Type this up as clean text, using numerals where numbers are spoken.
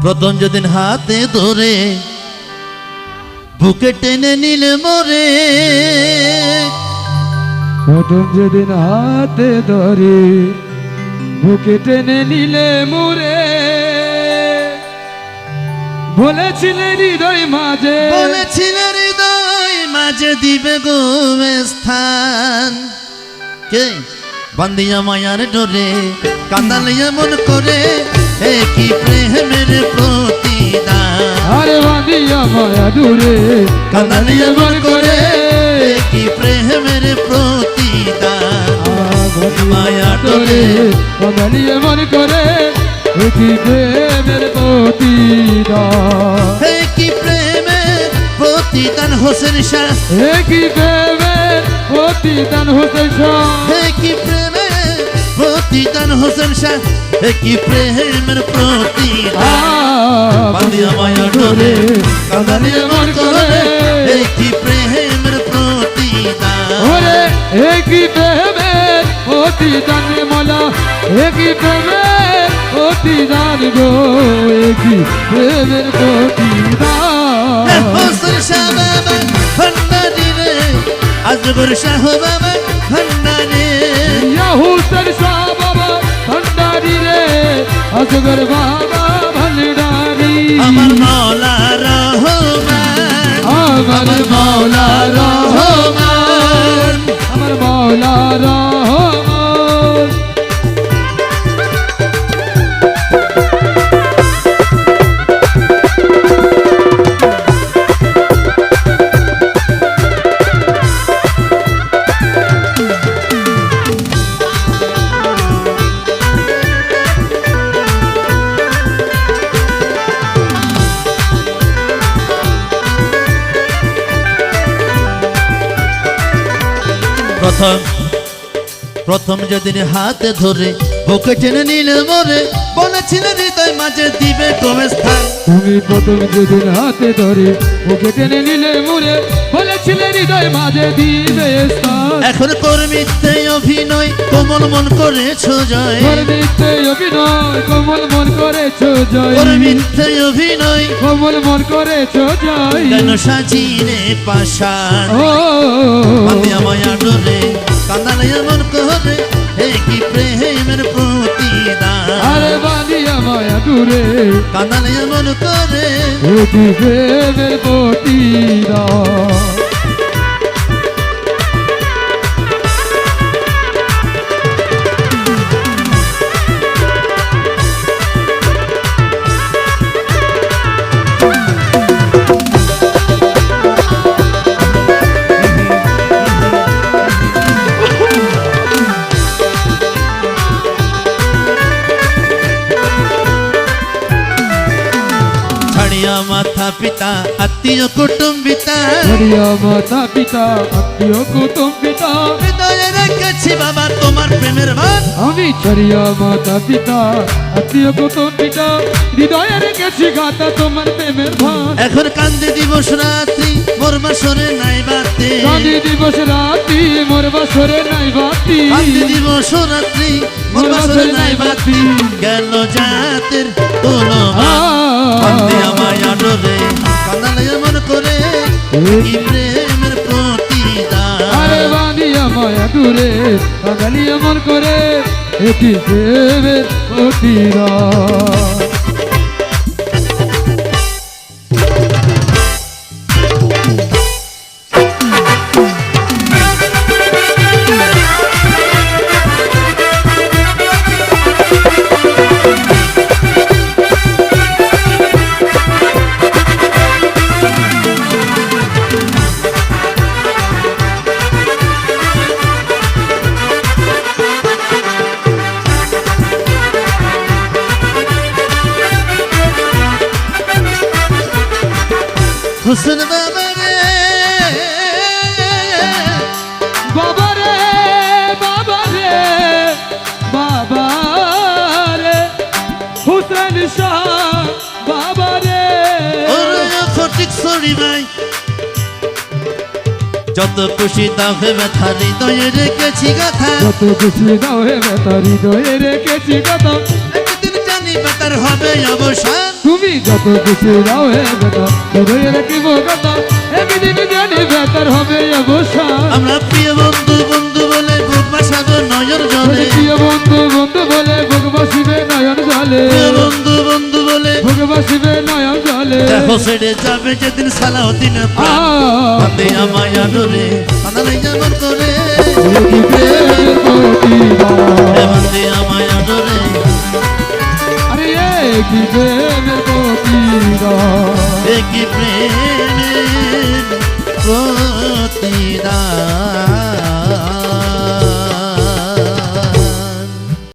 প্রথম যেদিন হাতে ধরে বুকে টেনে নিলে মোরে, প্রথম যেদিন হাতে ধরে বুকে টেনে নিলে মোরে, বলেছিলে হৃদয় মাঝে, বলেছিলে হৃদয় মাঝে দিবে গো স্থান। কে বান্দিয়া মায়ার ডোরে কাঁদালিয়া মন করে, এ কি প্রেমের প্রতিদান। আরে বাঁধিয়া মায়া ডোরে কাঁদালিয়া মন করে, এ কি প্রেমের প্রতিদান। মায়া ডোরে কাঁদালিয়া মন করে, এ কি প্রেমের প্রতিদান। হে কি প্রেমের প্রতিদান হোসেন শাহ, এ কি প্রেমের প্রতিদান হোসেন শাহ। হে কি প্রেমের প্রতিদান হোসেন শাহ, হে কি প্রেমের প্রতিদান। বাঁধিয়া মায়া ডোরে কাঁদালিয়া মন করে, এ কি প্রেমের প্রতিদান। ওরে এ কি প্রেমের প্রতিদান মোলা, এ কি প্রেমের প্রতিদান গো, এ কি প্রেমের প্রতিদান। হোসেন শাহ বাবা ভান্ডারি রে, আজগর শাহ বাবা ভান্ডারি, ইয়া হোসেন শাহ বাবা ভান্ডারি রে, আজগর বাবা ভান্ডারি। আমার মৌলা রহমান, আমার মৌলা রহমান, আমার মৌলা রহমান। প্রথম যেদিন হাতে ধরে বুকে টেনে নিলে মোরে, বলেছিলে হৃদয় মাঝে দিবে গো স্থান। তুমি প্রথম যেদিন হাতে ধরে ওকে টেনে নিলে মোরে, বলেছিলে হৃদয় মাঝে দিবে স্থান। এখন তোর মিথ্যে অভিনয় কোমল মন করেছো জয়, তোর মিথ্যে অভিনয় কোমল মন করেছো জয়, তোর মিথ্যে অভিনয় কোমল মন করেছো জয়। কেন সাজিরে পাশান। ও বাঁধিয়া মায়া ডোরে কাঁদালিয়া মন করে, হে কি প্রেমের প্রতিদান। আরে বাঁধিয়া মায়া দূরে কাঁদালিয়া মন করে, এ কি প্রেমের প্রতিদান। ছাড়িয়া মাথা পিতা আত্মীয় কুটুম্বিতা, ছাড়িয়া মাতা পিতা আত্মীয় কুটুম্বিতা, হৃদয়ে রেখেছি বাবা তোমার প্রেমের ভান। আমি ছাড়িয়া মাতা পিতা আত্মীয় কুটুম্বিতা, হৃদয়ে রেখেছি গাতা তোমার প্রেমের ভান। এখন কান্দে দিবস রাত্রি মোর বাসরে নাই বাতি, কাঁদি দিবস রাতি মোর বাসরে নাই বাতি, কান্দে দিবস রাত্রি মোর বাসরে নাই বাতি। গেল জাতের কোনো বাঁধিয়া মায়া ডোরে কাঁদালিয়া মন করে, কি প্রেমের প্রতিদান। আরে বাঁধিয়া মায়া দূরে কাঁদালিয়া মন করে, এ কি প্রেমের প্রতিদান। হোসেন বাবা রে, বাবা রে বাবা রে বাবা রে, হুসেন শাহ বাবা রে। ওরে ফটিক সরি ভাই, যত খুশি দাও হে ব্যথা হৃদয়ে রেখেছি গাথা, যত খুশি দাও হে ব্যথা হৃদয়ে রেখেছি কথা। একদিন জানি ব্যথার হবে অবসান। তুমি কত কিছু দাও হে বেটা হৃদয়ে রাখিব কথা একদিন জানি বেকার হবে অবসান আমরা প্রিয় বন্ধু বন্ধু বলে বুক বাসাবো নয়ন জলে প্রিয় বন্ধু বন্ধু বলে বুক বাসিবে নয়ন জলে প্রিয় বন্ধু বন্ধু বলে বুক বাসিবে নয়ন জলে দেখো ছেড়ে যাবে যেদিন সালাউদ্দিন বন্দে আমায় আদরে কান্দালে যেমন করে কি প্রেমের প্রতিদান বন্দে আমায় আদরে আরে কি প্রেমের প্রতিদান কি প্রেমের প্রতিদান